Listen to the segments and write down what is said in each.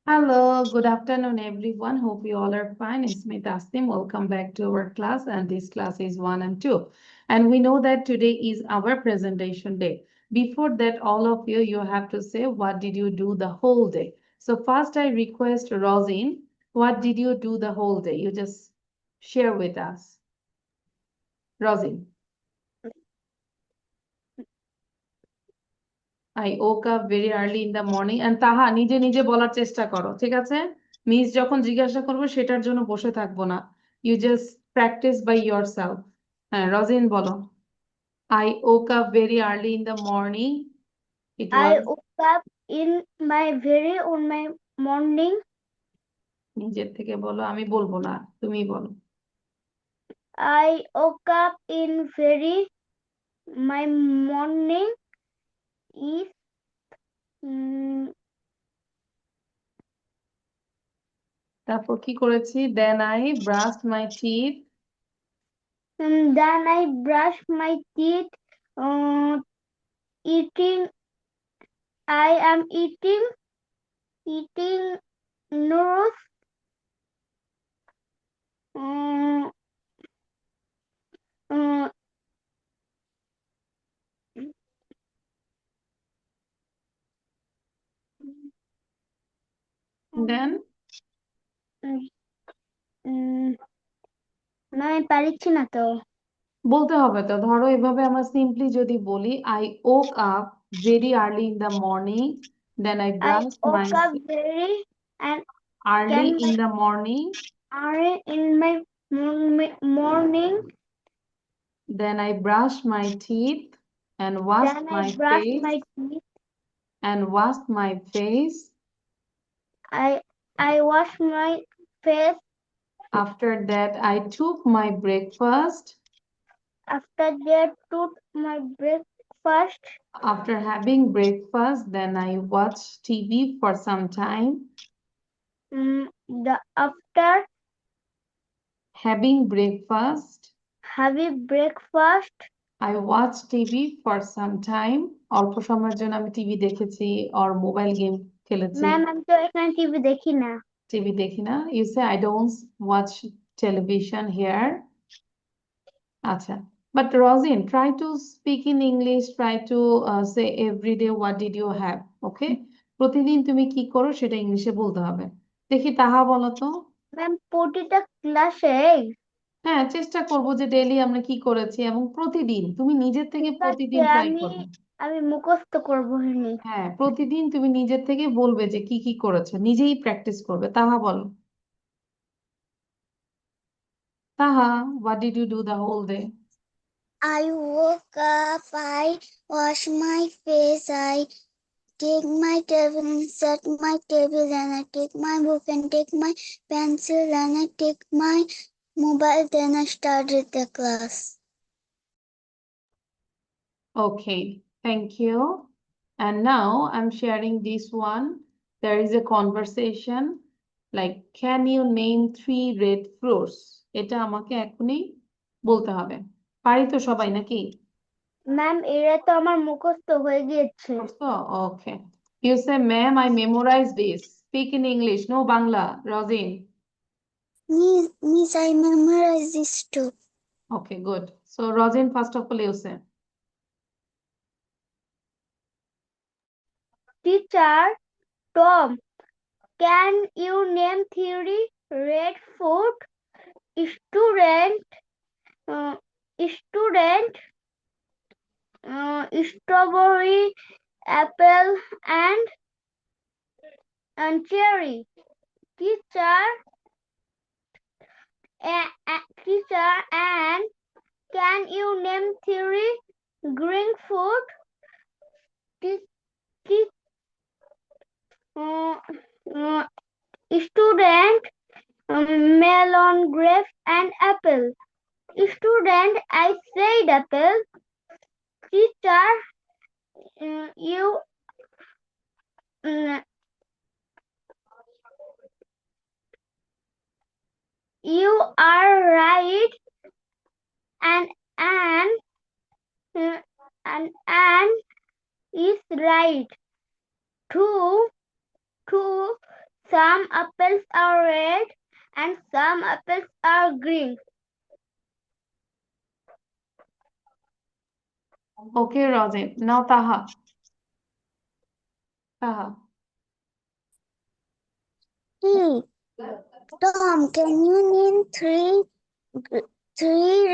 Hello, good afternoon, everyone. Hope you all are fine. It's me, Tasnim. Welcome back to our class, and this class is 1 and 2. And we know that today is our presentation day. Before that, all of you, you have to say, what did you do the whole day? So first, I request Rosin, what did you do the whole day? You just share with us. Rosin. I woke up very early in the morning and তাহা নিজে নিজে বলার চেষ্টা করো ঠিক আছে miss যখন জিজ্ঞাসা করবো সেটার জন্য বসে থাকবো না you just practice by yourself হ্যাঁ রজিন বলো I woke up very early in the morning it I was woke up in my very on my morning. নিজের থেকে বলো আমি বলবো না তুমি বলো I woke up in very my morning is তারপর কি করেছি then I brushed my teeth then I brush my teeth. Eating. I am eating noodles. Um, uh, then না আমি পারছি না তো বলতে হবে তো ধরো এভাবে আমরা সিম্পলি যদি বলি I woke up very early in the morning then I I brushed my woke up very and early can in the morning are in my morning. then I brushed my teeth and washed Then I my brush face my teeth. I wash my face. after that I took my breakfast After that, took my breakfast. after having breakfast then I watched TV for some time After having breakfast having breakfast, I watched TV for some time অল্প সময়ের জন্য আমি TV দেখেছি or mobile game খেলেছি ma'am আমি তো এখানে TV দেখি না। টিভি দেখি না you say I don't watch television here আচ্ছা but Rosin try to speak in English try to say every day what did you have okay প্রতিদিন তুমি কি করো সেটা ইংলিশে বলতে হবে দেখি তাহা বলো তো ম্যাম প্রতিটা ক্লাসে হ্যাঁ চেষ্টা করব যে ডেইলি আমরা কি করেছি এবং প্রতিদিন তুমি নিজের থেকে ঠিক আছে প্রতিদিন ট্রাই আমি করবে আমি মুখস্থ করবো হিনি। হ্যাঁ প্রতিদিন তুমি নিজের থেকে বলবে যে কি কি করেছো নিজেই প্র্যাকটিস করবে তাহা বলো তাহা what did you do the whole day I woke up, I wash my face, I take my table and set my table, and I take my book and take my pencil, and I take my mobile, then I started the class. okay thank you and now I'm sharing this one there is a conversation like can you name three red fruits এটা আমাকে এখনই বলতে হবে পারি তো সবাই নাকি ma'am এরা তো আমার মুখস্থ হয়ে গিয়েছে। করছো okay you say ma'am I memorized this speak in English no Bangla Rosin Miss, I memorized this too. okay good so Rosin first of all you say Teacher Tom, can you name three red food? Student, uh, student, strawberry, apple, and cherry. Teacher, teacher, and can you name three green food? Te- te- uh, uh, Student, melon, grape, and apple. Student, I said apple. Teacher, you uh, you are right, and and and is right. Two Some apples are red and some apples are green. Okay, Razin. Now Taha. Taha. T. Tom, can you name three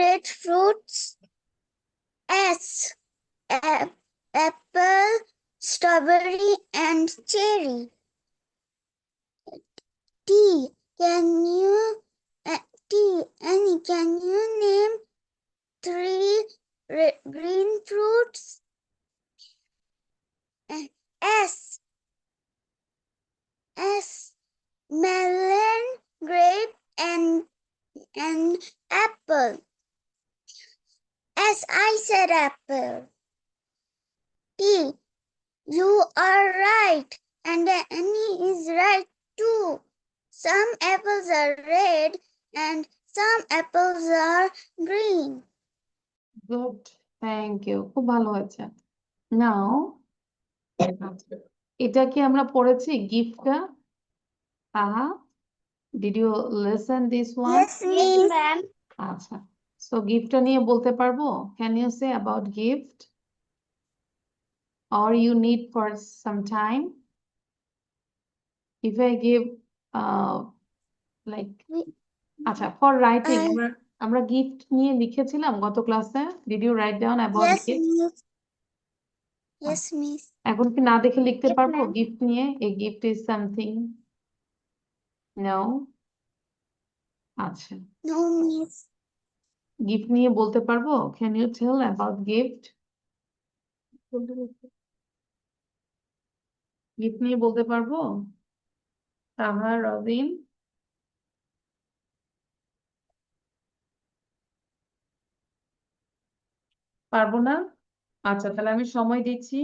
red fruits? S. Apple, strawberry, and cherry. T. Can you Annie, can you name three green fruits? S. Melon, grape, and apple. I said apple. T. You are right, and Annie is right too. Some apples are red and some apples are green. Good. Thank you. খুব ভালো হয়েছে। Now, এটা কি আমরা পড়েছি গিফটটা? তাহা, did you listen this one? Yes, Miss. Ma'am. আচ্ছা। So গিফটটা নিয়ে বলতে পারবো? Can you say about gift? Or you need for some time? If I give like আচ্ছা for writing আমরা গিফট নিয়ে লিখেছিলাম গত ক্লাসে। Did you write down about Yes, gift? Miss. Yes, Miss. এখন কি না দেখে লিখতে Yes, পারবো ma'am. গিফট নিয়ে? A gift is something. No? আচ্ছা। No, Miss. গিফট নিয়ে বলতে পারবো? Can you tell about gift? Gift নিয়ে বলতে পারবো? তাহা, রবিন? পারবো না? আচ্ছা, তাহলে আমি সময় দিচ্ছি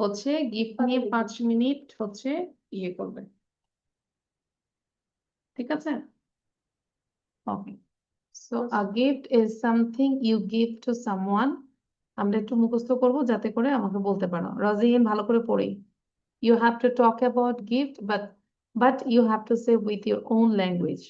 হচ্ছে গিফট নিয়ে 5 মিনিট হচ্ছে ইয়ে করবে। ঠিক আছে? Okay. So a gift is something you give to someone. আমরা একটু মুখস্থ করব যাতে করে আমাকে বলতে পারো। রজিন ভালো করে পড়ি। You have to talk about gift, but you have to say with your own language.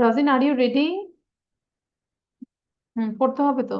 রজিন, are you ready? পড়তে হবে তো।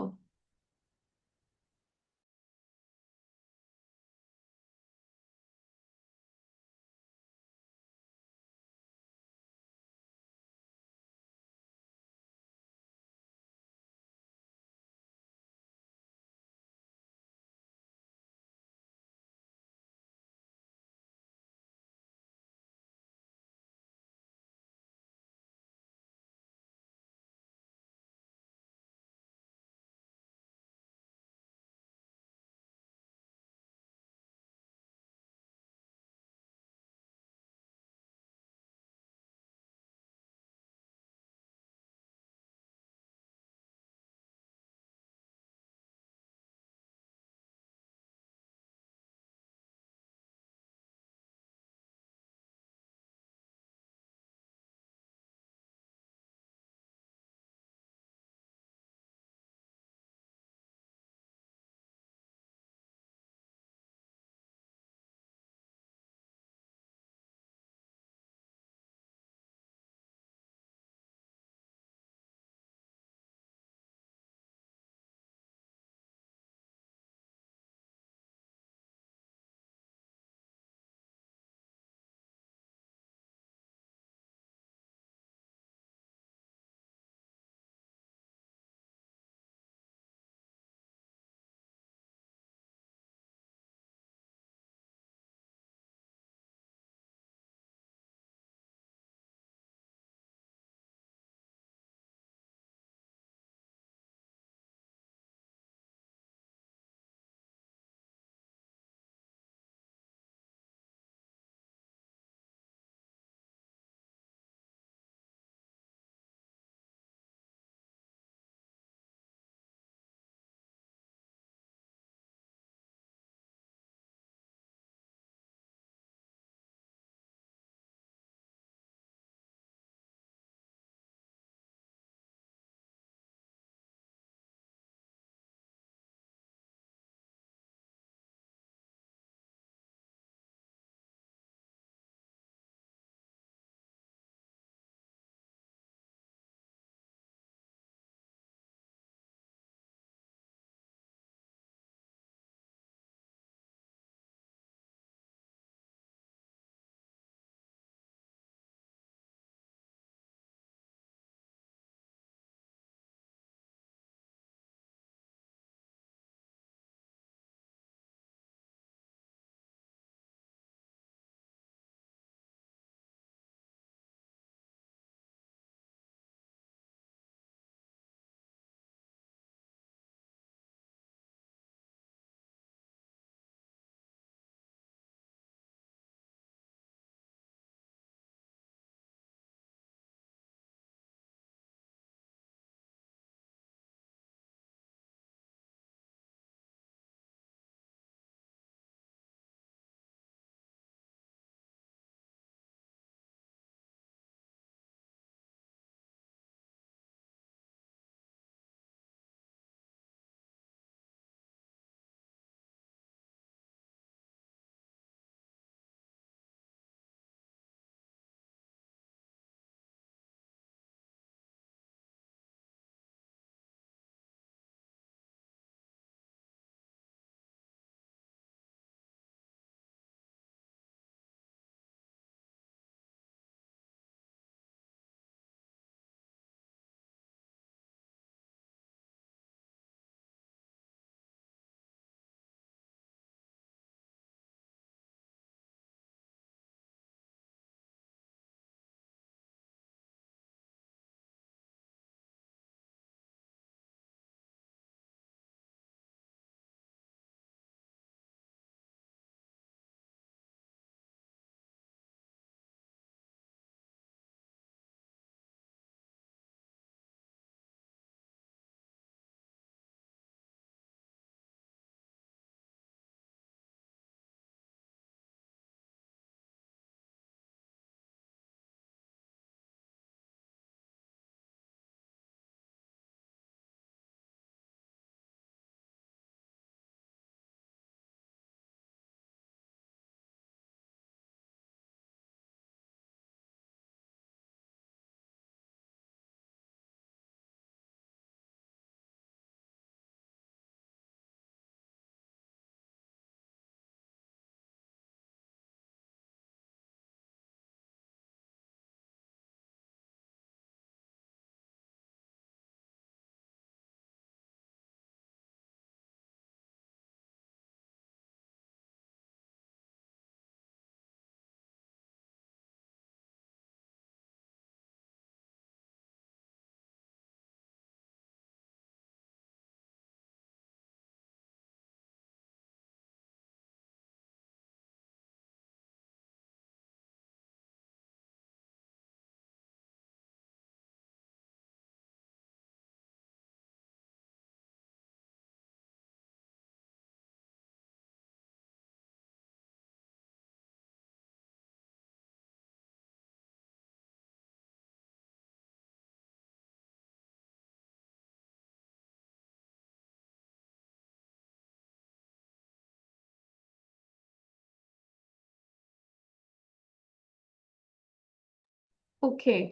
Okay,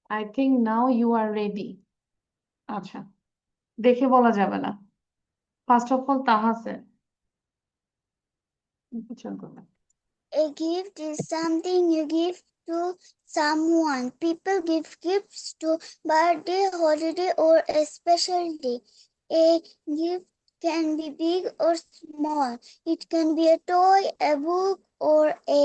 I think now you are ready. আচ্ছা, দেখে বলা যাবে না। ফার্স্ট অফ অল তাহাসেন পিছন করবে। A gift is something you give to someone. People give gifts to birthday, holiday, or a special day. A gift can be big or small. It can be a toy, a book, or a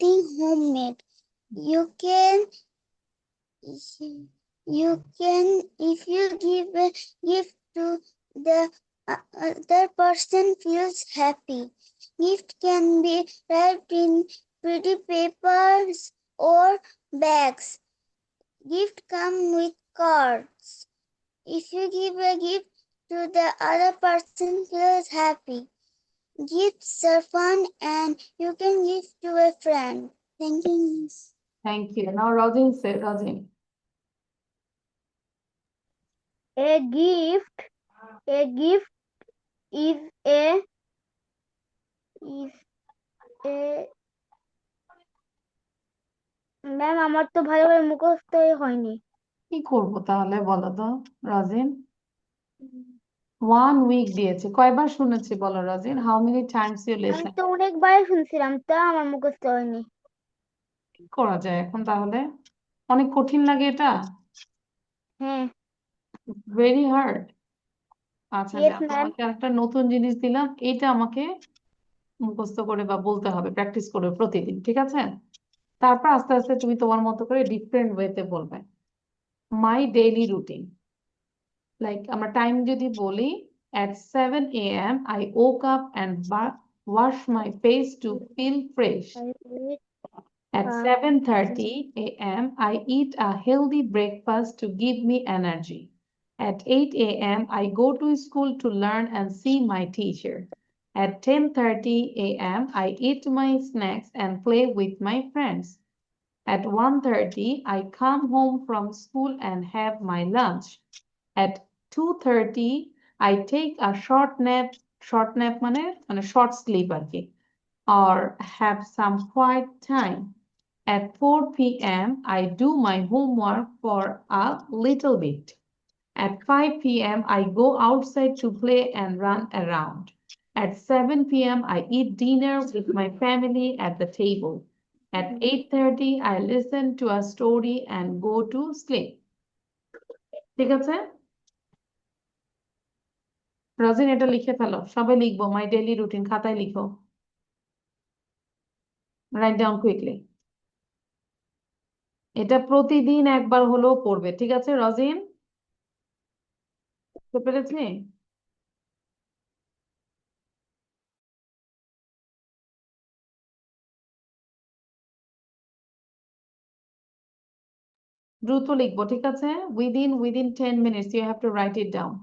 thing homemade. You can if you give a gift to the other person feels happy. Gift can be wrapped in pretty papers or bags. Gift come with cards. If you give a gift to the other person feels happy. Gifts are fun and you can give to a friend. Thank you, Miss. Thank you. Now Rosin say, Rosin. A gift is a ma'am আমার তো ভালোভাবে মুখস্থই হয়নি। কি করবো তাহলে বলো তো রজিন? 1 week দিয়েছে, কয়বার শুনেছি বলো রজিন? হাউ মেনি টাইমস ইউ আমি লিসেন? তো অনেকবার শুনছিলাম তা আমার মুখস্থ হয়নি। কি করা যায় এখন তাহলে? অনেক কঠিন লাগে এটা, হ্যাঁ। Very hard. আচ্ছা, ইয়েস ম্যাম। তোমাকে একটা নতুন জিনিস দিলাম, এইটা আমাকে মুখস্থ করে বা বলতে হবে, প্র্যাকটিস করবে প্রতিদিন, ঠিক আছে? তারপর আস্তে আস্তে তুমি তোমার মতো করে ডিফারেন্ট ওয়েতে বলবে। মাই ডেইলি রুটিন, লাইক আমরা টাইম যদি বলি, at 7 a.m. I woke up and wash my face to feel fresh. At 7:30 a.m. I eat a healthy breakfast to give me energy. At 8 a.m. I go to school to learn and see my teacher. At 10:30 a.m. I eat my snacks and play with my friends. At 1:30 I come home from school and have my lunch. At 2:30 I take a short nap মানে short sleep আর কি, or have some quiet time. At 4 p.m. I do my homework for a little bit. At 5 p.m. I go outside to play and run around. At 7 p.m. I eat dinner with my family at the table. At 8:30 I listen to a story and go to sleep. ঠিক আছে? রজিন এটা লিখে ফেলো, সবাই লিখবো, my daily routine খাতায় লিখো, write down quickly. এটা প্রতিদিন একবার হলেও পড়বে, ঠিক আছে রজিন? বুঝতে পেরেছি? দ্রুত লিখবো, ঠিক আছে? within 10 minutes you have to write it down.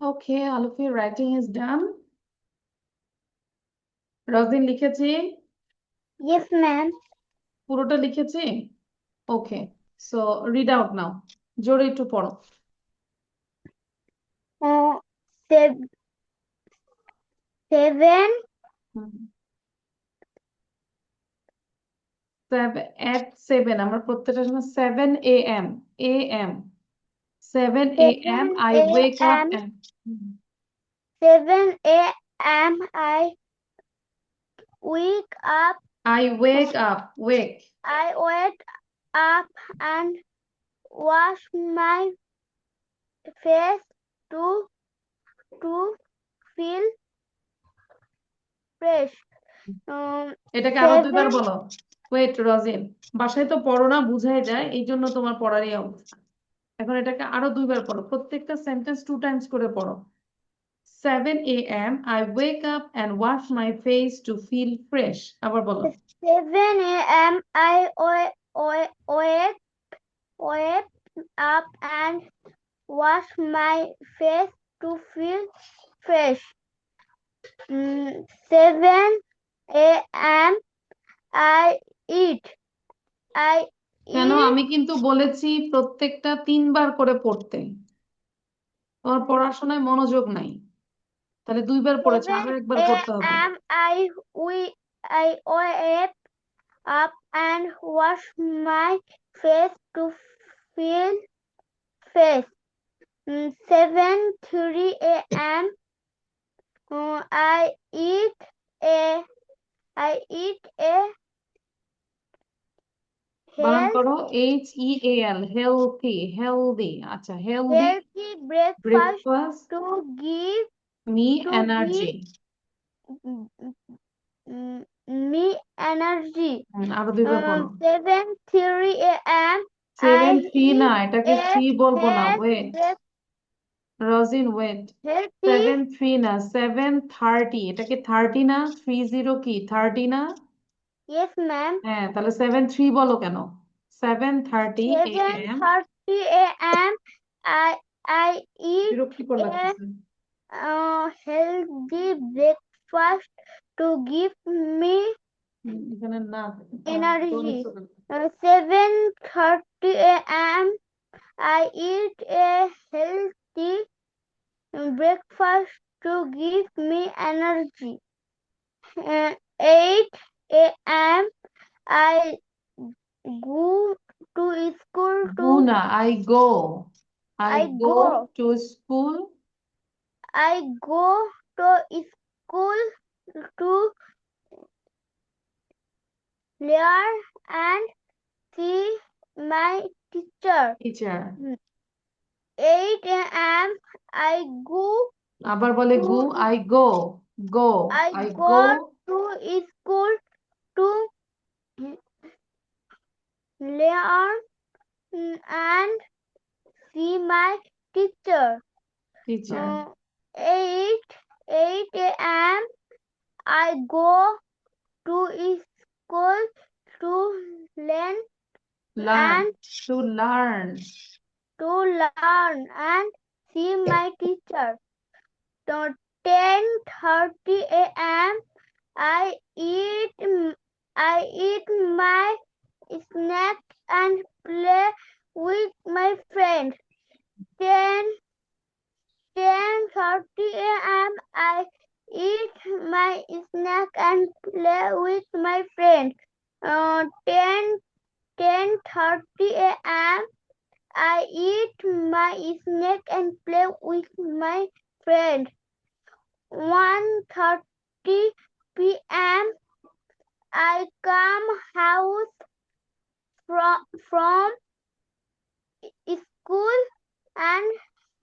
Okay, all of your writing is done. রজনীন লিখেছি, Yes, ma'am. পুরোটা লিখেছি। ওকে, সো রিড আউট নাও, জোরে একটু পড়ো। Uh, sev- 7 at 7, আমরা প্রত্যেকটা সময় 7 a.m. a.m. 7 a.m. I wake up a.m. and 7 a.m. I wake up. wake I wake up and wash my face to feel fresh. এটাকে আরো 7 দুইবার বলো। ওয়েট রজিন, বাসায় তো পড়ো না, বুঝাই যায়, এই জন্য তোমার পড়ারই অবস্থা। এখন এটাকে আরো দুইবার পড়ো, প্রত্যেকটা সেন্টেন্স 2 টাইমস করে পড়ো। 7 a.m. I wake up and wash my face to feel fresh. আবার বলো। 7 a.m. I wake up and wash my face to feel fresh. 7 a.m. I eat. কেন, আমি কিন্তু বলেছি প্রত্যেকটা 3 বার করে পড়তে। তোমার পড়াশোনায় মনোযোগ নাই, তাহলে 2 বার পড়েছো, আরো 7 একবার পড়তে হবে। a.m. I wake up and wash my face to feel fresh. 7:30 a.m. I eat a বানান health, করো HEAL, হেলদি। আচ্ছা, healthy healthy breakfast breakfast to give me to energy. me energy. আরো 2 বার পড়ো। 7:30 a.m. 7 I 3 না, eat এটাকে a 3 বলবো না, health wait break- রজিন, ওয়েট। healthy 7 3 না, 7:30, এটাকে 30 না, 30 কি 30 না? yes ma'am. হ্যাঁ, তাহলে 7 3 বলো কেন? 7:30 a.m. 7:30 a.m. I eat বিরক্তিকর a লাগতেছে। healthy breakfast to give me এখানে না, energy. 7:30 a.m. I eat a healthy breakfast to give me energy. 8 a.m. I go to school গো না, I go I go to school I go to school to learn and see my teacher. teacher. 8 a.m. I go আবার বলে to go, I go I I go go to school to learn and see my teacher. teacher. 8 a.m. I go to school to learn Learn, and to learn. and see my teacher. 10:30 a.m. I eat my snack and play with my friend. 10:30 a.m. I eat my snack and play with my friend. 10:30 a.m. I eat my snack and play with my friend. 1:30 p.m. I come house from school and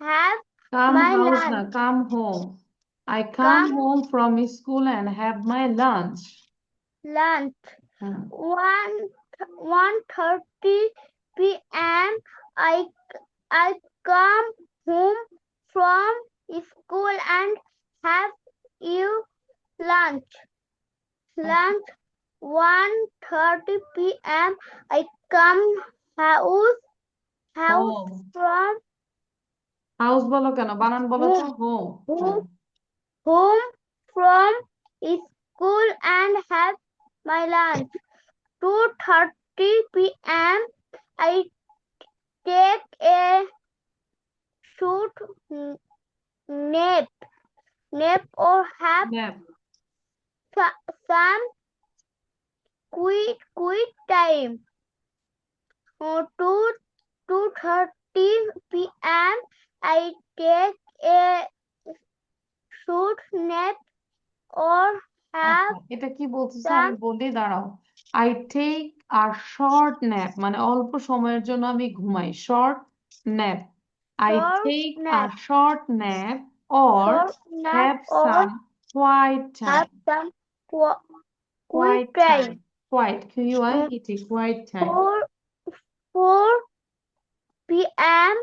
have Come my house না, lunch. come home. I come Come home from school and have my lunch. lunch. 1:30 p.m. I come home from school and have you lunch. 1:30 p.m. I come house Home. from house বলো কেন? বানান বলো তো। Home. Home. Home from school and have my lunch. 2:30 p.m. I take a short nap or have nap. some quick time. 2:30 p.m. I take a short nap or have আচ্ছা, এটা কি বলতেছো আমি some বলি, দাঁড়াও। I take a short nap, মানে অল্প সময়ের জন্য আমি ঘুমাই, short nap. I short take a nap, short nap or have or some quiet have time. some quick quiet time, time. Quiet, Q I Mm, E T, quiet time. 4 p.m.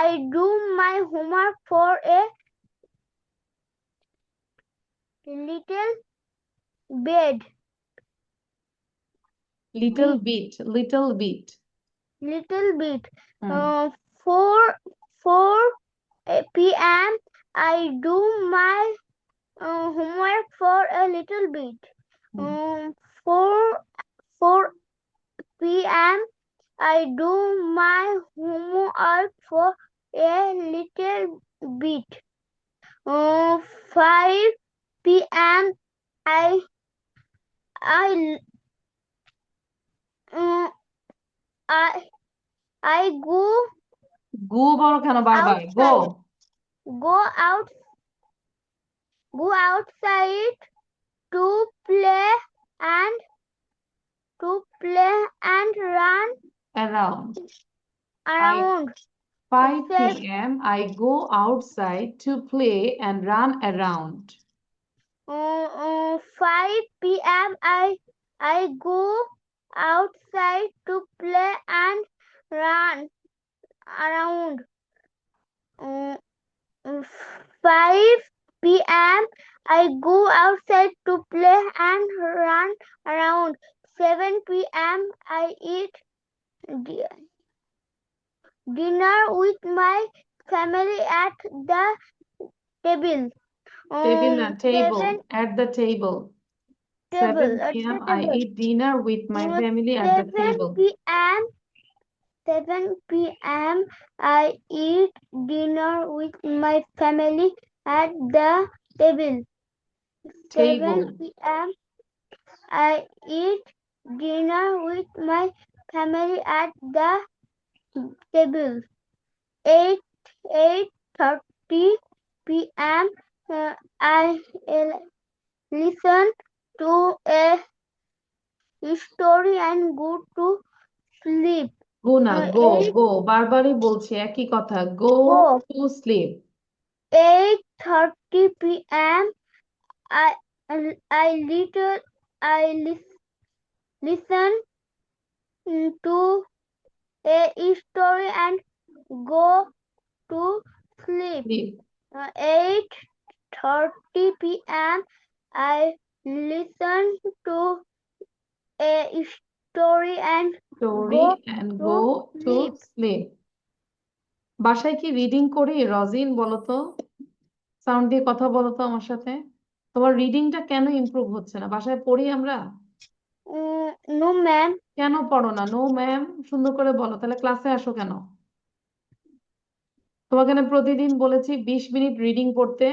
I do my homework for a little bed. Little bit, little bit. Little bit. Hmm. 4 p.m. I do my homework for a little bit. Hmm. 4 p.m. I do my homework for a little bit. 5 p.m. I uh, I গু বলো কেন বারবার? গো। outside go out go outside to play and run Around. around. 5 Seven, p.m. I go outside to play and run around. 5 p.m. I go outside to play and run around. 5 p.m. I go outside to play and run around. 7 p.m. I eat dinner with my family at the table. Table na table. 7 At the table. 7 table at p.m. the I table. eat dinner with my Uh, family at the 7 table. p.m. 7 p.m. I eat dinner with my family at the table. 7 Table. p.m. I eat dinner with my family at the table. 8:30 p.m. I listen to a story and go to sleep. Go na, go, 8 go. বারবারই বলছি একই কথা। Go go. to sleep. 8:30 p.m. I I little I listen to a story and go to sleep. Sleep. 8:30 p.m. I listen to a story and Story go and to go to sleep. sleep. বাসায় কি reading করি রজিন? বলো তো, sound দিয়ে কথা বলো তো আমার সাথে। তোমার রিডিংটা কেন ইমপ্রুভ হচ্ছে না? বাসায় পড়ি আমরা? No, ma'am. কেন পড়ো না? নো ম্যাম, সুন্দর করে বলো। তাহলে ক্লাসে আসো কেন? তোমাকে না প্রতিদিন বলেছি 20 মিনিট রিডিং পড়তে।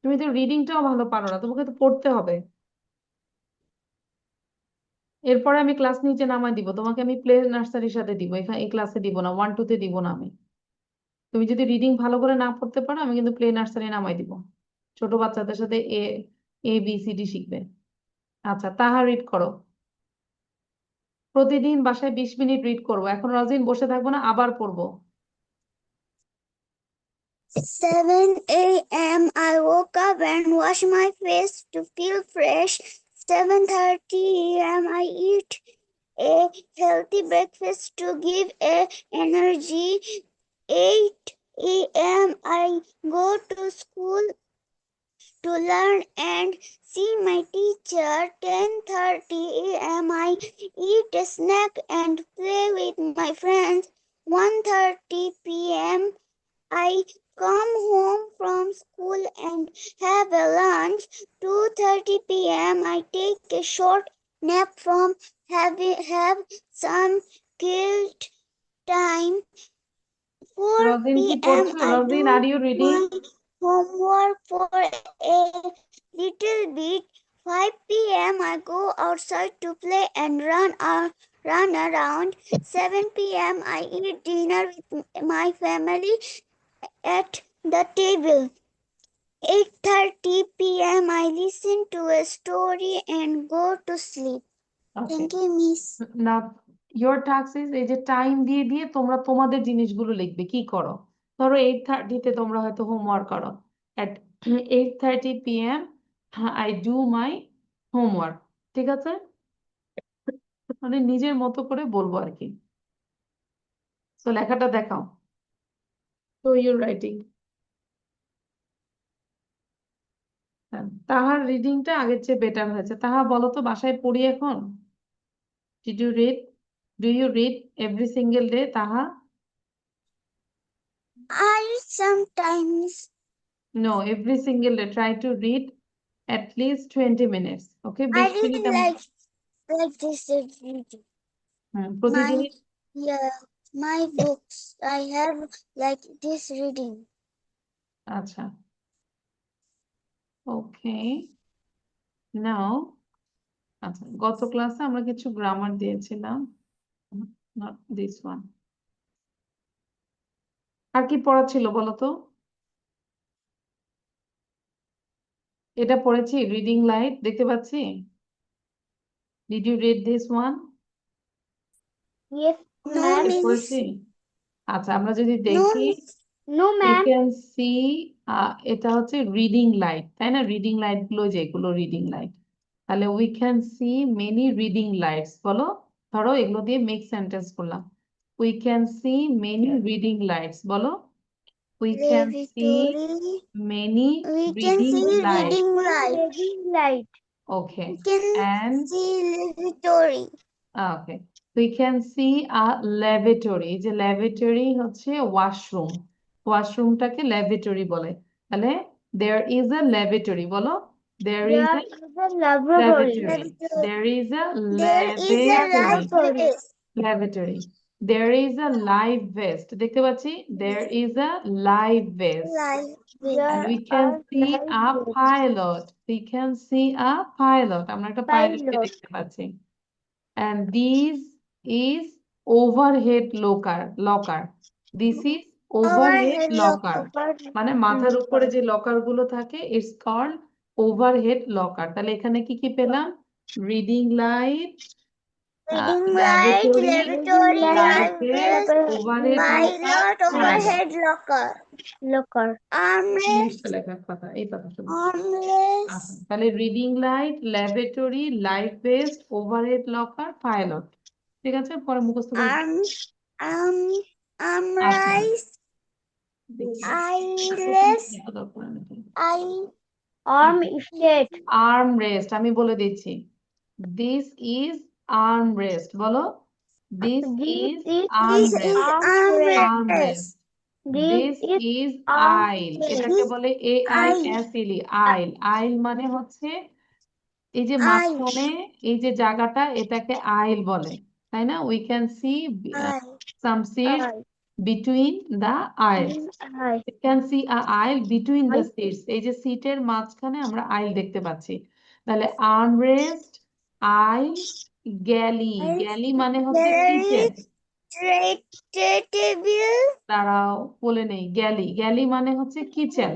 তুমি তো রিডিংটাও ভালো পারো না, তোমাকে তো পড়তে হবে। এরপরে আমি ক্লাস নিচে নামাই দিব, তোমাকে আমি প্লে নার্সারির সাথে দিব, এখানে এই ক্লাসে দিব না, 1 2 তে দিব না আমি। তুমি যদি রিডিং ভালো করে না পড়তে পারো, আমি কিন্তু প্লে নার্সারি নামাই দিব। ছোট বাচ্চাদের সাথে এ এ বি সি ডি শিখবে। আচ্ছা, তাহা রিড করো। প্রতিদিন বাসায় 20 মিনিট রিড করবো। এখন রজিন বসে থাকবো না, আবার পড়বো। 7 a.m. I woke up and washed my face to feel fresh. 7:30 a.m. I eat a healthy breakfast to give a energy. 8 a.m. I go to school to learn and see my teacher. 10:30 a.m. I eat a snack and play with my friends. 1:30 p.m. I come home from school and have a lunch. 2:30 p.m. I take a short nap from have some guilt time. 4 রোজিন কি p.m. পড়ছো? I রোজিন, do are you reading? my homework for a little bit. 5 p.m. I go outside to play and run around. 7 p.m. I eat dinner with my family at the table. 8:30 p.m. I listen to a story and go to sleep. Okay, Thank you, Miss. না, your task is এই যে time দিয়ে দিয়ে তোমরা তোমাদের জিনিসগুলো লিখবে কি করো। ধরো 8:30-তে তোমরা হয়তো হোমওয়ার্ক করো, at 8:30 p.m. I do my homework. ঠিক আছে, মানে নিজের মতো করে বলবো আর কি। তো লেখাটা দেখাও, তো ইউর রাইটিং। তাহার রিডিংটা আগের চেয়ে বেটার হয়েছে। তাহা বলো তো, বাসায় পড়ি এখন? Did you read? Do you read every single day? তাহা, I sometimes no, every single day try to read at least 20 minutes. Okay, I 20 read minute like this every day. প্রতিদিন। My books I have like this reading. আচ্ছা, ওকে, নাও। আচ্ছা, গত ক্লাসে আমরা কিছু grammar দিয়েছিলাম, not this one. আর কি পড়া ছিল বলো তো? এটা পড়েছি, রিডিং লাইট, দেখতে পাচ্ছি। Did you read this one? Yes, No, ma'am. Miss. পড়েছি। আচ্ছা, আমরা যদি No, দেখি, Miss. No, we ma'am. can see, এটা হচ্ছে রিডিং লাইট, তাই না? রিডিং লাইট গুলো যেগুলো রিডিং লাইট, তাহলে we can see many reading lights. বলো, ধরো এগুলো দিয়ে মেক সেন্টেন্স করলাম। We can see many reading lights, বলো। We can see Lavatory. Many We can reading see light. reading light. Reading light. Okay, We can and see lavatory. Okay, we can see a lavatory। যে laboratory হচ্ছে washroom, ওয়াশরুমটাকে laboratory বলে। তাহলে there is a lavatory, বলো। there is There a is a laboratory. lavatory, there is a There is a light lavatory, vest. lavatory, there is a live vest, দেখতে পাচ্ছি, there is a live vest, Light vest. and There we can are see light a bulbs. pilot, we can see a pilot, আমরা একটা পাইলটকে Pilot. দেখতে পাচ্ছি। And this is overhead locker. This is overhead Overhead locker. locker. মানে মাথার উপরে যে locker গুলো থাকে, it's called overhead locker। তাহলে এখানে কি কি পেলাম? Reading light, Reading light, laboratory, lavatory, live light vest, vest, overhead locker, pilot, overhead locker. Locker. Armrest. ইংলিশটা লেখার কথা, এই কথা শুধু। Armrest. আচ্ছা, তাহলে reading light, laboratory, light vest, overhead locker, pilot. ঠিক আছে, পরে মুখস্থ করে Armrest. দেখি। Eyeless. Arm state. Arm rest আমি বলে দিচ্ছি, দিস ইজ আর্ম রেস্ট, বলো। This This is is arm This is rest, arm armrest. Rest. this this is is arm আইল, rest. এটাকে বলে Aisle. AISLE, আইল। আইল মানে হচ্ছে এই যে Aisle. মাঝখানে এই যে জায়গাটা, এটাকে আইল বলে, তাই না? We can see Aisle. Some seat Eye. between the aisles. Eye. You can see a aisle between the seats. এই যে সিটের মাঝখানে আমরা আইল দেখতে পাচ্ছি। তাহলে আর্মরেস্ট, আইল, গ্যালি। গ্যালি মানে হচ্ছে কিচেন। Table. তারাও বলে নেই, গ্যালি, গ্যালি মানে হচ্ছে কিচেন।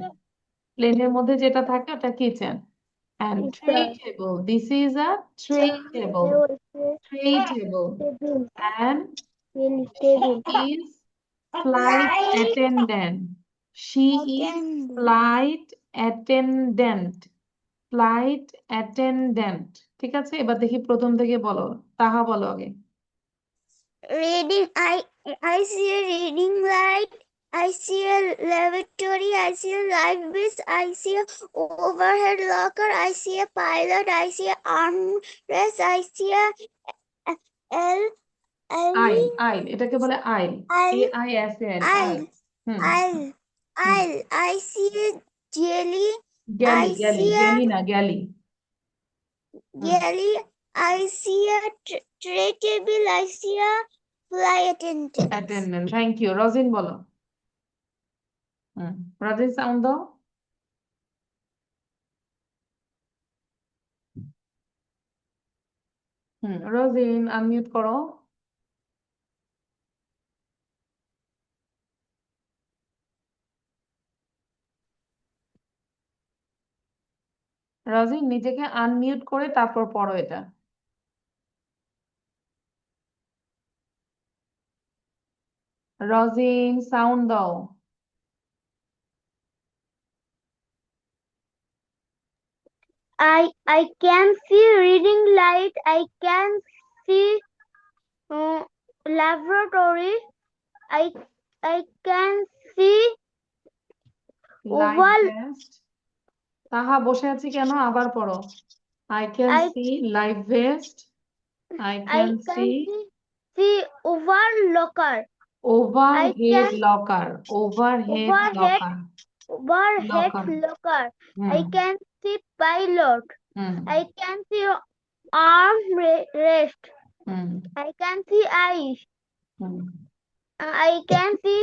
প্লেনের মধ্যে যেটা থাকে ওটা kitchen. And tray table, this is a tray table, tray table. And Table. is flight attendant. She is flight attendant. Flight attendant. ঠিক আছে, এবার দেখি প্রথম থেকে বলো, তাহা বলো আগে। Reading. I see a reading light. I see a lavatory. I see a light bridge. I see a overhead locker. I see a pilot. I see a armrest. I see a L আইল alley. আইল এটাকে বলে আইল AISL I'll I'll, hmm I'll, hmm I see a jelly. Galley I galley see a galley না galley hmm jelly. I see a tray table. I see a flight attendant. Attendant thank you রজিন বলো হুম রজিন sound দাও রজিন unmute করো রজিন নিজেকে unmute করে তারপর পড়ো এটা রজিন সাউন্ড দাও I can see reading light. I can see laboratory. I can see light oval. Vest তাহা বসে আছি কেন আবার পড়ো I can I see light vest I I can see can see oval locker. I overhead can locker overhead overhead locker overhead locker locker. I hmm can see pilot. Hmm I can see armrest. Hmm I can see eyes. Hmm I can see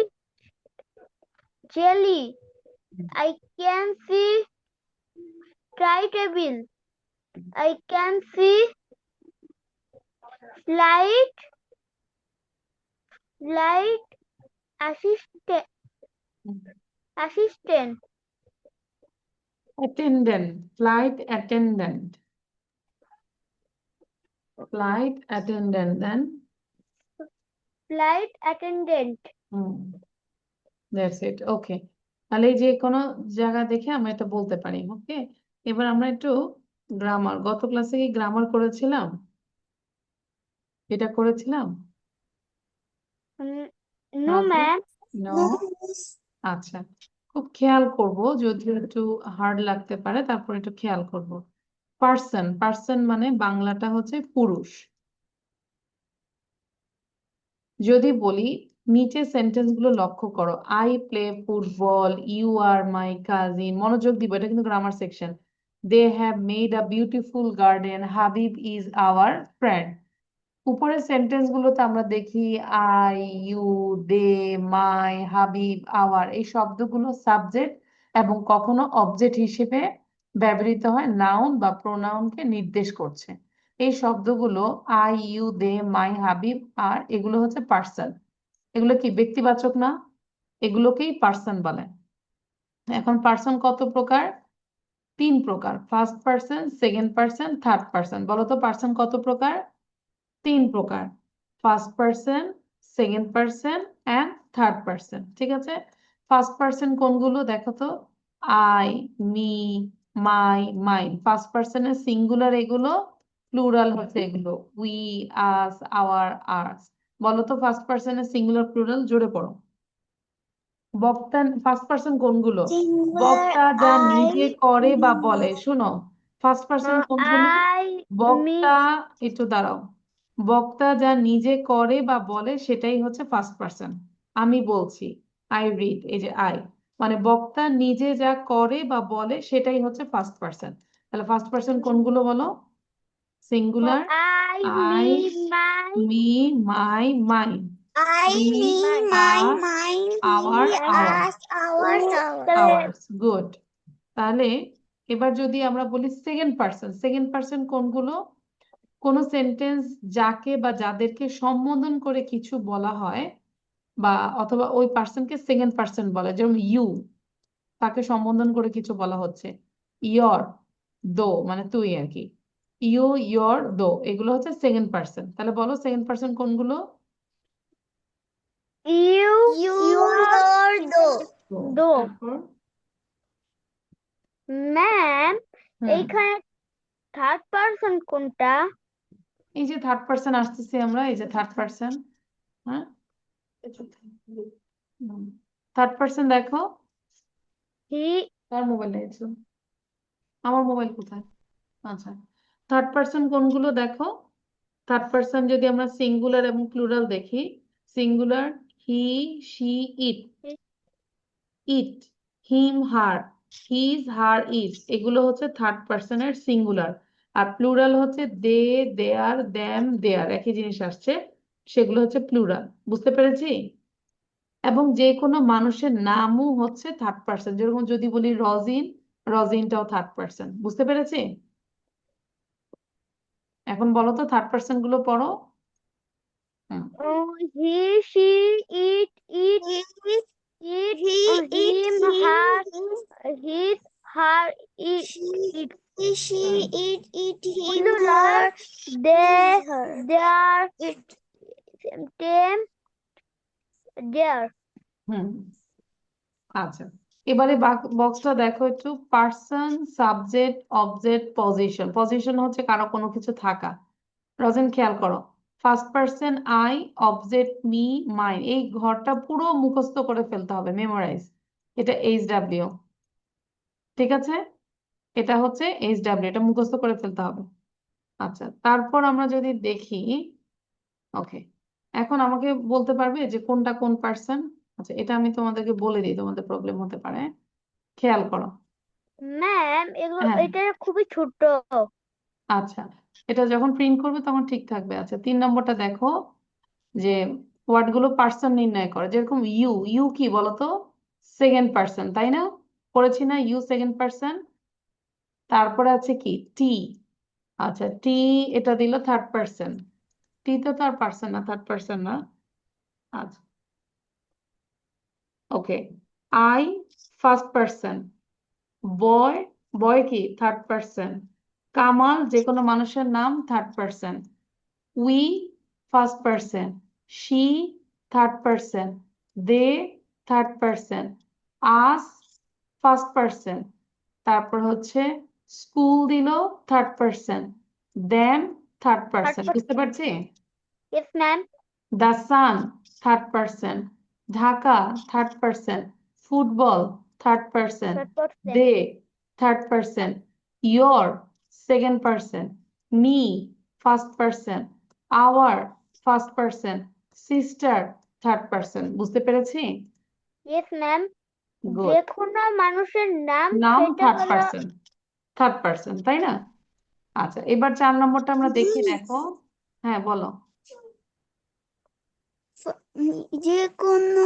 jelly. Hmm. I can see tray table. I can see light assistant. Assistant. Attendant, flight attendant, flight attendant, then Flight attendant. that's it. Okay. তাহলে এই যে কোনো জায়গা দেখে আমরা এটা বলতে পারি ওকে এবার আমরা একটু গ্রামার গত ক্লাসে কি গ্রামার করেছিলাম এটা করেছিলাম No, রাজি? ma'am. No? আচ্ছা খুব খেয়াল করব যদিও একটু হার্ড লাগতে পারে তারপর একটু খেয়াল করব পার্সন পার্সন মানে বাংলাটা হচ্ছে পুরুষ যদি বলি নিচে সেন্টেন্স গুলো লক্ষ্য করো I play football you are my cousin মনোযোগ দিব এটা কিন্তু grammar section they have made a beautiful garden Habib is our friend উপরের সেন্টেন্স গুলোতে আমরা দেখি I you they my Habib our এই শব্দগুলো সাবজেক্ট এবং কখনো অবজেক্ট হিসেবে ব্যবহৃত হয় নাউন বা প্রোনাউনকে নির্দেশ করছে এই শব্দগুলো I you they my Habib আর এগুলো হচ্ছে পার্সন এগুলো কি ব্যক্তিবাচক না এগুলোকেই পার্সন বলে এখন পার্সন কত প্রকার 3 প্রকার first person second person third person বলো তো পার্সন কত প্রকার 3 প্রকার first person second person and third person ঠিক আছে ফার্স্ট পার্সন কোনগুলো দেখো তো I me my mine first পার্সনের সিঙ্গুলার এগুলো প্লুরাল হচ্ছে এগুলো উই আস আওয়ার আর্স বলো তো ফার্স্ট পার্সনের সিঙ্গুলার প্লুরাল জোরে পড়ো বক্তা ফার্স্ট পার্সন কোনগুলো Singular. বক্তা যা I, নিজে করে বা me. বলে শুনো ফার্স্ট পার্সন কোনগুলো I, me. বক্তা একটু দাঁড়াও বক্তা যা নিজে করে বা বলে সেটাই হচ্ছে ফার্স্ট পার্সন আমি বলছি আই রিড এই যে আই মানে বক্তা নিজে যা করে বা বলে সেটাই হচ্ছে ফার্স্ট পার্সন তাহলে ফার্স্ট পার্সন কোনগুলো বলো singular I, I me, my, me my mine I, we me, my. my, are mine, our we, our us, ours, ours. Hours good তাহলে এবার যদি আমরা বলি সেকেন্ড পার্সন কোনগুলো কোন সেন্টেন্স যাকে বা যাদেরকে সম্বোধন করে কিছু বলা হয় বা অথবা ওই পার্সনকে সেকেন্ড পার্সন বলে যেমন ইউ তাকে সম্বোধন করে কিছু বলা হচ্ছে ইয়র দো মানে তুই আর কি ইউ ইয়র দো এগুলো হচ্ছে সেকেন্ড পার্সন তাহলে বলো সেকেন্ড পার্সন কোনগুলো You, You, your, your, do. do. তারপর ম্যাম হুম এইখানে থার্ড পারসন কোনটা এই যে থার্ড পার্সন আসতেছি আমরা এই যে থার্ড পার্সন হ্যাঁ হুম। থার্ড পার্সন দেখো, he, কার মোবাইল নিয়েছো? আমার মোবাইল কোথায়? আচ্ছা, থার্ড পার্সন কোনগুলো দেখো? থার্ড পার্সন যদি আমরা সিঙ্গুলার এবং প্লুরাল দেখি, singular he, she, it, it, him, her, his, her, is, এগুলো হচ্ছে থার্ড পার্সনের সিঙ্গুলার। আর প্লুরাল হচ্ছে দে, দেয়ার, দ্যাম, দেয়ার, একই জিনিস আসছে, সেগুলো হচ্ছে প্লুরাল। বুঝতে পেরেছি? এবং যে কোনো মানুষের নামও হচ্ছে থার্ড পার্সন, যেরকম যদি বলি রজিন, রজিনটাও থার্ড পার্সন। বুঝতে পেরেছি? এখন বলো তো থার্ড পার্সন গুলো পড়ো। হুম, he, she, it, him, her, his, her, it, it. She, it, him, Plural, her, they, her, their, it. them, their. হুম, আচ্ছা। এবারে বক্সটা দেখো একটু, person, subject, object, position. Position হচ্ছে কারো কোনো কিছু থাকা। রজেন খেয়াল করো, first person I, object me, mine, এই ঘরটা পুরো মুখস্থ করে ফেলতে হবে, মেমোরাইজ। এটা HW, ঠিক আছে? এটা হচ্ছে HW, এটা মুখস্থ করে ফেলতে হবে। আচ্ছা, তারপর আমরা যদি দেখি, ওকে, এখন আমাকে বলতে পারবে যে কোনটা কোন পার্সন? আচ্ছা, এটা আমি তোমাদেরকে বলে দিই, তোমাদের প্রবলেম হতে পারে। খেয়াল করো। ম্যাম, এগুলো হ্যাঁ, এটা খুবই ছোট। আচ্ছা, এটা যখন প্রিন্ট করবে তখন ঠিক থাকবে। আচ্ছা, 3 নম্বরটা দেখো, যে ওয়ার্ড গুলো পার্সন নির্ণয় করে, যেরকম ইউ, ইউ কি বলতো? সেকেন্ড পার্সন, তাই না? পড়েছি না, ইউ সেকেন্ড পার্সন। তারপরে আছে কি টি, আচ্ছা টি, এটা দিল থার্ড পার্সন। টি তো তার পার্সন না, থার্ড পার্সন না। আচ্ছা, okay, I first person, boy, boy কি থার্ড পার্সন, কামাল যে কোনো মানুষের নাম third person, we first person, she third person, they third person, us first person, তারপর হচ্ছে স্কুল দিল third person, them third person. বুঝতে পারছি? Yes, ma'am. The sun third person, Dhaka third person, football third person, Third person. They third person, your second person, me first person, our first person, sister third person. বুঝতে পেরেছি? Yes, ma'am. Good. যে কোনো মানুষের নাম নাম সেটা third হলো person, third person, তাই না? আচ্ছা, এবার 4 নম্বরটা আমরা দেখি, দেখো। হ্যাঁ, বলো। যে কোনো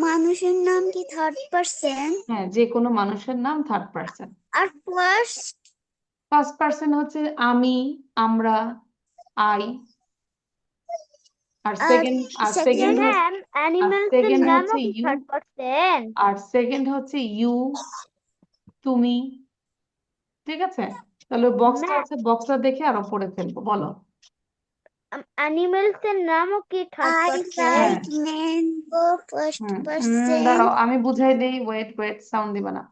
মানুষের নাম কি থার্ড পার্সন? হ্যাঁ, যে কোনো মানুষের নাম থার্ড পার্সন। আর ফার্স্ট ফার্স্ট পার্সন হচ্ছে আমি, আমরা, আই। আর আর সেকেন্ড, সেকেন্ড ম্যাম, অ্যানিমেলস এর সেকেন্ড নামও হচ্ছে কি ইউ, থার্ড পার্সন? আর সেকেন্ড হচ্ছে ইউ, তুমি। ঠিক আছে, তাহলে বক্সটা ম্যাম, আছে, বক্সটা দেখে আরো পড়ে ফেলবো, বলো। অ্যানিমেলস এর নামও কি থার্ড আই পার্সন? হ্যাঁ, লাইক ম্যাঙ্গো ফার্স্ট দাঁড়াও পার্সন। আমি বুঝাই দেই, ওয়েট ওয়েট, সাউন্ড দিবা না।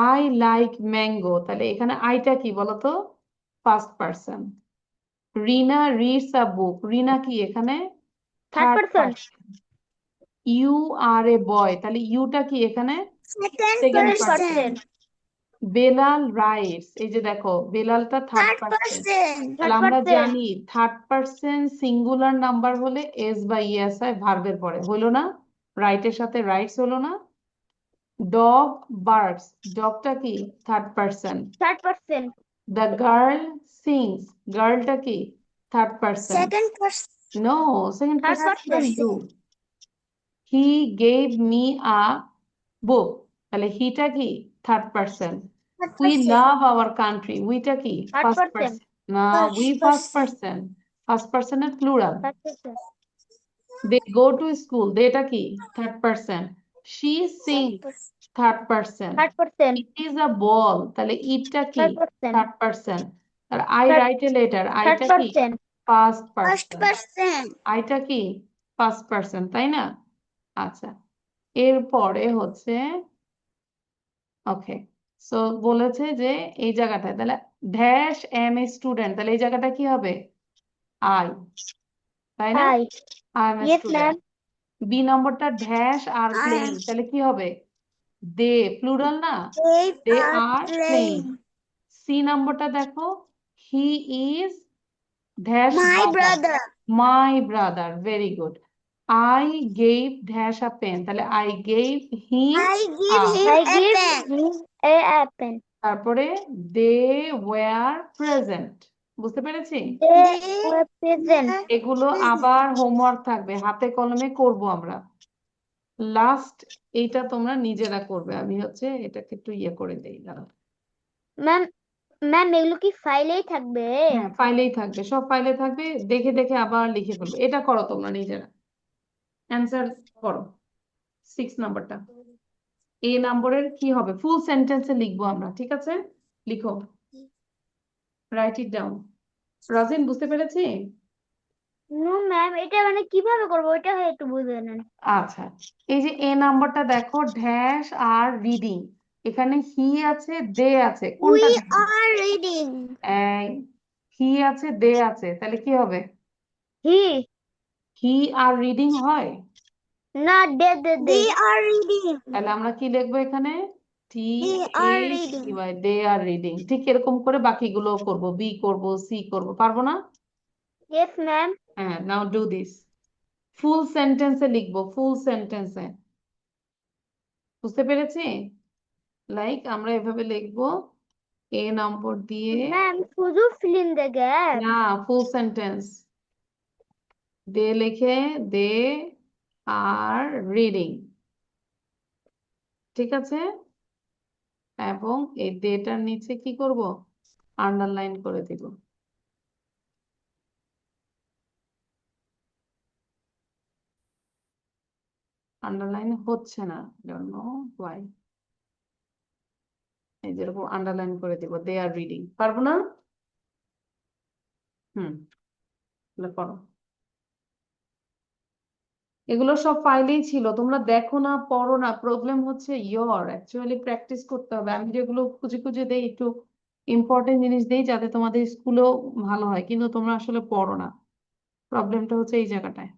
আই লাইক ম্যাঙ্গো, তাহলে এখানে আইটা কি বলতো? First person. Rina reads a book, Rina কি এখানে? Third third person. Person. You are a boy, তাহলে ইউটা কি এখানে? Second second second person. Person. Person. Belal writes, এই যে দেখো বেলালটা থার্ড থার্ড পার্সন। পার্সন। তাহলে থার্ড আমরা পার্সন। জানি থার্ড পার্সন সিঙ্গুলার নাম্বার হলে এস বা ইএস হয় ভার্বের পরে, হলো না? রাইটের সাথে রাইটস হলো না? ডগ বার্কস, ডগটা কি? Third person. Third person. The girl sings, গার্লটা কি? Third person. Second person. No, second third person person. You. He gave me a book, তাহলে হিটা কি? Third person. Third we person. Love our country, উইটা কি? Third first person. Person. না, we first person, first পার্সনের plural. Third person. They go to school, দেটা কি? Third person. She sing, third person. Third person. It is a ball, তাহলে ইটটা কি? Third person. Third person. আর I third right a letter, third আইটা কি? Person. First first person. Person. আইটা কি? ফার্স্ট পার্সন, তাই না? আচ্ছা, এরপরে হচ্ছে, ওকে, সো বলেছে যে এই জায়গাটায় তাহলে ড্যাশ এম এ স্টুডেন্ট, তাহলে এই জায়গাটা কি হবে? আই, তাই না? I. I am a yes ma'am. Student. B নম্বরটা ড্যাশ আর Are প্লেইং, তাহলে কি হবে? দে, প্লুরাল না, they they are are playing. playing? C নম্বরটা দেখো, he is dash My brother, brother. My brother, very good. I gave dash a pen, তাহলে I gave him I give him I a give pen. him a apple. তারপরে they were present, বুঝতে পেরেছি? They They were present. were এগুলো present. আবার homework থাকবে, হাতে কলমে করব আমরা। লাস্ট এইটা তোমরা নিজেরা করবে, আমি হচ্ছে এটাকে একটু ইয়ে করে দেই, দাঁড়াও। ম্যাম ম্যাম এগুলো কি ফাইলেই থাকবে? হ্যাঁ, ফাইলেই থাকবে, সব ফাইলে থাকবে, দেখে দেখে আবার লিখে ফেলবো। এটা করো তোমরা নিজেরা, অ্যান্সার করো 6 নাম্বারটা। এ নম্বরের কি হবে, ফুল সেন্টেন্সে লিখবো আমরা, ঠিক আছে? লিখো, রাইট ইট ডাউন। রাজিন, বুঝতে পেরেছি? নো ম্যাম, এটা মানে কিভাবে করবো ওইটা হয় একটু বুঝে নেন। আচ্ছা, এই যে এ নাম্বারটা দেখো, ড্যাশ আর রিডিং, এখানে হি আছে, দে আছে, কোনটা We দেখো? are reading. হি আছে, দে আছে, তাহলে কি হবে? হি হি আর রিডিং হয়? না, দে দে দে। They are reading. তাহলে আমরা কি লিখবো এখানে? T They are H reading. E Y, they are reading. ঠিক এরকম করে বাকিগুলো করব, বি করব, সি করব, পারবো না? Yes ma'am. হ্যাঁ, নাও ডু দিস। ফুল সেন্টেন্সে লিখবো, ফুল সেন্টেন্সে, বুঝতে পেরেছি? লাইক আমরা এভাবে লিখবো, এ নম্বর দিয়ে, ম্যাম শুধু fill in the gap. না, ফুল সেন্টেন্স। দে লিখে, দে আর রিডিং, ঠিক আছে? এবং এই ডেটার নিচে কি করব, আন্ডারলাইন করে দিব। আন্ডারলাইন হচ্ছে না, ডোন্ট নো হোয়াই। এই যেরকম আন্ডারলাইন করে দিব, দে আর রিডিং, পারবো না? হুম, তাহলে করো। এগুলো সব ফাইলেই ছিল, তোমরা দেখো না, পড়ো না, প্রবলেম হচ্ছে ইয়োর, অ্যাকচুয়ালি প্র্যাকটিস করতে হবে। আমি যেগুলো খুঁজে খুঁজে দেই, একটু ইম্পর্টেন্ট জিনিস দেই যাতে তোমাদের স্কুলেও ভালো হয়, কিন্তু তোমরা আসলে পড়ো না, প্রবলেমটা হচ্ছে এই জায়গাটায়।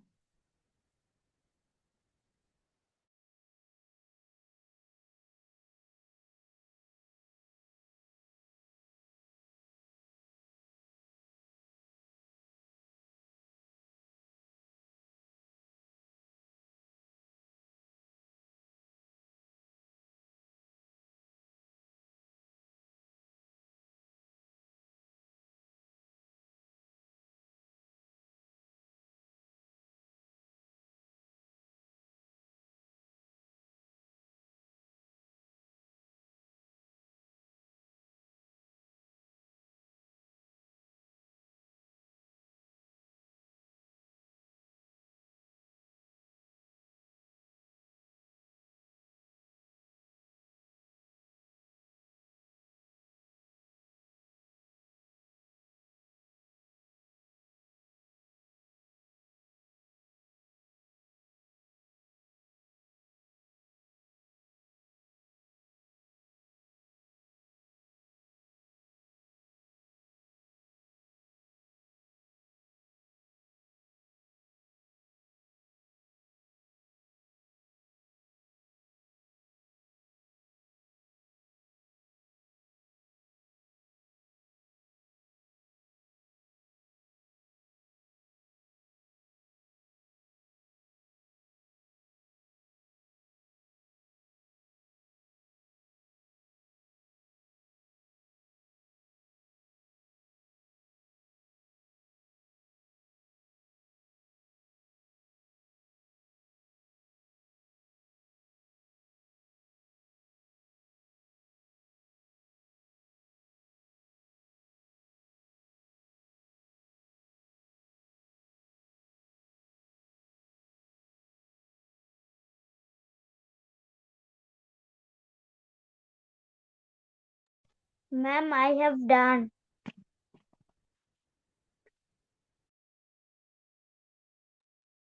Ma'am I have done.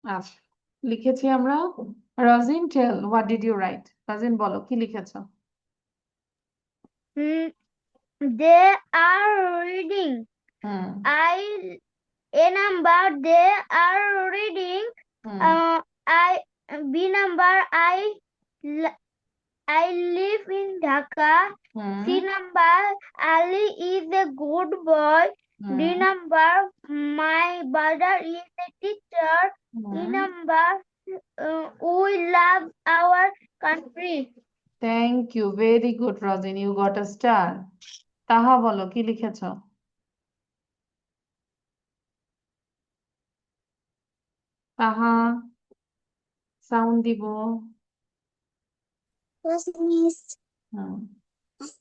আচ্ছা, লিখেছি আমরা। Rajin, tell what did you write? Rajin বলো, কি লিখেছো? They are reading. Hmm A number, they are reading. Hmm I B number, I live in Dhaka. C Hmm. number, Ali is a good boy. D Hmm. number, my brother is a teacher. E Hmm. number, we love our country. Thank you. Very good, Rosin. You got a star. তাহা বলো কি লিখেছো? তাহা sound দিব। First Miss, হুম,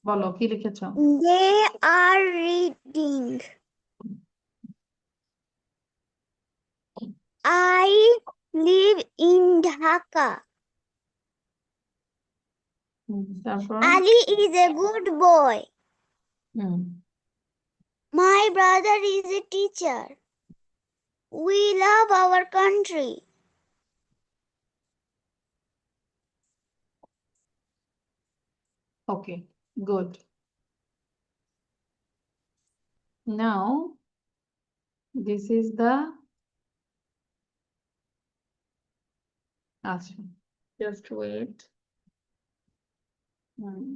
বলো কি লিখেছো? they are reading. I live in Dhaka. তারপর Ali is a good boy. Hmm My brother is a teacher. We love our country. okay, good. Now this is the আচ্ছা, just wait. হুম,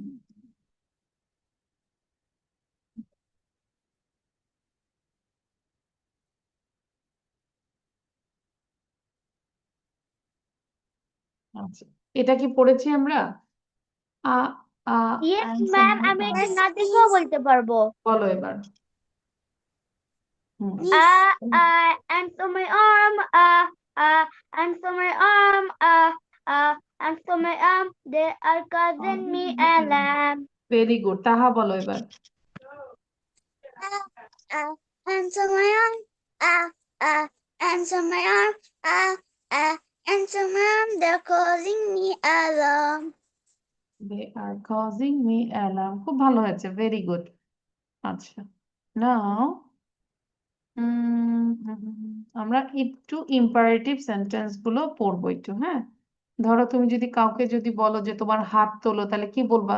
আচ্ছা, এটা কি পড়েছি আমরা? আ আ Yes, and ma'am, something আমি এটা Yes, না দেখেও miss. বলতে পারবো। বলো এবার। হুম Miss. And so my arm, and so my arm, and so my arm, they are causing me alarm. Very good. তাহা বলো এবার। Answer my arm. Answer my arm. Answer my arm. They're causing me alarm. They are causing me alarm. খুব ভালো হয়েছে, very good. আচ্ছা, নাও আমরা একটু imperative sentence গুলো পড়বো একটু, হ্যাঁ? ধরো তুমি যদি কাউকে যদি বলো যে তোমার হাত তোলো, তাহলে কি বলবা?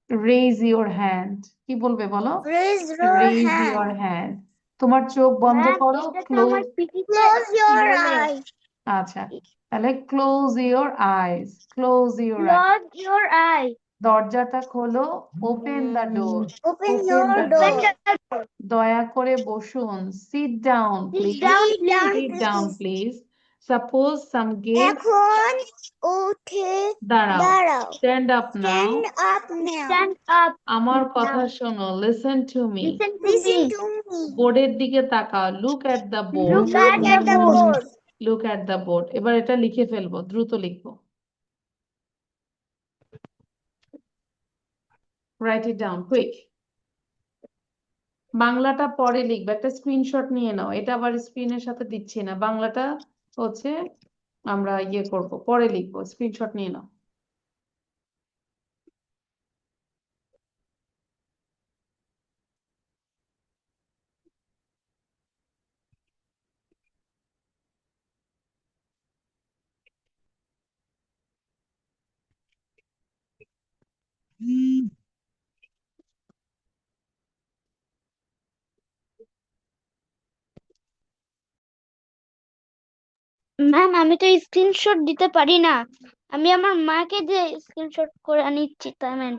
Raise your hand. কি বলবে বলো? Raise your raise your hand. Hand. তোমার চোখ বন্ধ ম্যাম, করো, এটা তো ক্লোজ। আমার পিটিতে Close your বলে eyes. আচ্ছা, তাহলে close your eyes, close your eyes. close your eyes, দরজাটা খোলো, open the door, Open open your the open door. door. the door, দয়া করে বসুন, sit down sit please, down Sit please, down, sit down please. Please. Suppose some guest, এখন উঠে দাঁড়াও, দাঁড়াও। Stand up নাও। Stand up now. stand up আমার কথা now, শোনো, listen to me. listen to Listen me, to me. বোর্ডের দিকে তাকাও, look at the board, look Look at at the the board, board. Look at the board. এবার এটা লিখে ফেলবো, দ্রুত লিখবো। Right it down quick. বাংলাটা পরে লিখবে, একটা স্ক্রিনশট নিয়ে নাও। এটা আবার স্ক্রিনের সাথে দিচ্ছি না, বাংলাটা হচ্ছে আমরা ইয়ে করব, পরে লিখবো, স্ক্রিনশট নিয়ে নাও। ম্যাম আমি তো স্ক্রিনশট দিতে পারি না, আমি আমার মাকে দিয়ে স্ক্রিনশট করে নিচ্ছি, তাই ম্যাম।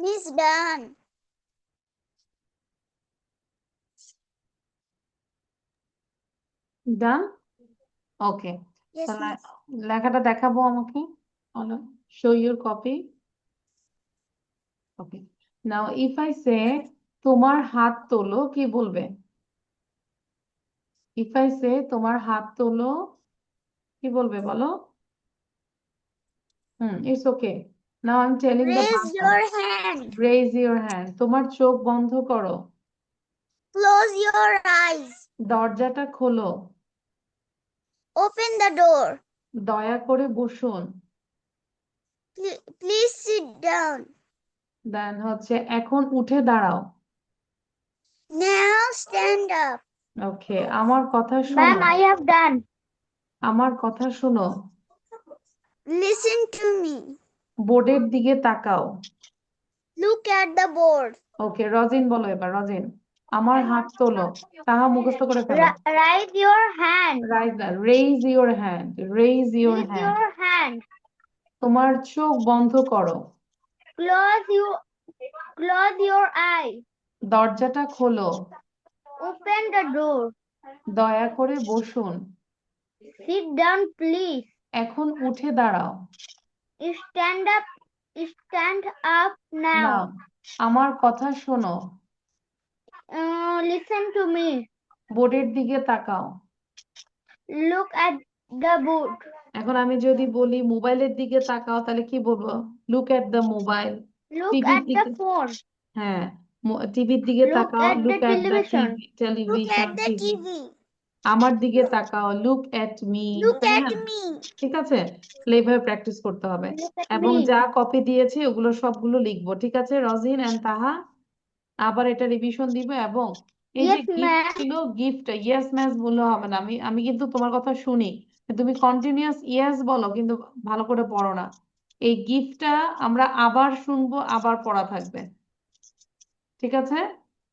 Miss done. ডান? ওকে, Yes, তাহলে miss. লেখাটা দেখাবো আমাকে। Show your copy. Okay, now if I say তোমার হাত তোলো, কি বলবে? ইফ আই সে তোমার হাত তোলো, কি বলবে বলো? It's okay. Now I am telling the Raise Bangla. your hand. Raise your hand. তোমার চোখ বন্ধ করো। Close your eyes. দরজাটা খোলো। Open the door. দয়া করে বসুন। Please sit down. দেন হচ্ছে এখন উঠে দাঁড়াও। Now stand up. ওকে, আমার কথা Ma'am, শোনো। I have done. আমার কথা শোনো। Listen to me. বোর্ডের দিকে তাকাও। Look at the board. ওকে, রজিন বলো এবার। রজিন, আমার হাত তোলো। তাহা মুখস্থ করে ফেলো। Raise your hand. রাইট না, raise your hand. Raise your Raise hand. your hand. তোমার চোখ বন্ধ করো। Close your eyes. দরজাটা খোলো। Open the door. দয়া করে বসুন। Sit down, please. এখন উঠে দাঁড়াও। Stand up. Stand up নাও, now. আমার কথা শোনো। Listen to me. বোর্ডের দিকে তাকাও। Look at the board. এখন আমি যদি বলি মোবাইলের দিকে তাকাও, তাহলে কি বলবো? Look at the mobile. Look টিভির at the দিকে, phone. হ্যাঁ, টিভির দিকে Look তাকাও। at the look at the television. Look television, at the TV. TV. আমার দিকে তাকাও। লুক এট মি, Look তাই at না? me. ঠিক আছে, তাহলে এইভাবে প্র্যাকটিস করতে হবে। Look at এবং me. যা কপি দিয়েছি ওগুলো সবগুলো লিখবো। ঠিক আছে রজিন এন্ড তাহা, আবার এটা রিভিশন দিব। এবং এই যে Yes, গিফট ma'am. ছিল, গিফট ইয়েস ম্যাস বললে হবে না। আমি কিন্তু তোমার কথা শুনি, তুমি কন্টিনিউয়াস ইয়েস বলো, কিন্তু ভালো করে পড়ো না। এই গিফটটা আমরা আবার শুনবো, আবার পড়া থাকবে। ঠিক আছে,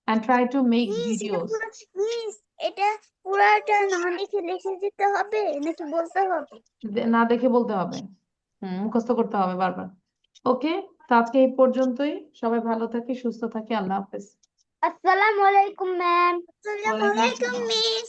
and try to make videos. Miss, এটা পুরাটা না দেখে লিখে দিতে হবে নাকি বলতে হবে? না দেখে বলতে হবে, মুখস্থ করতে হবে বারবার। ওকে, তো আজকে এই পর্যন্তই। সবাই ভালো থাকি, সুস্থ থাকি। আল্লাহ হাফেজ। Assalamualaikum, ma'am. আসসালামু আলাইকুম মিস।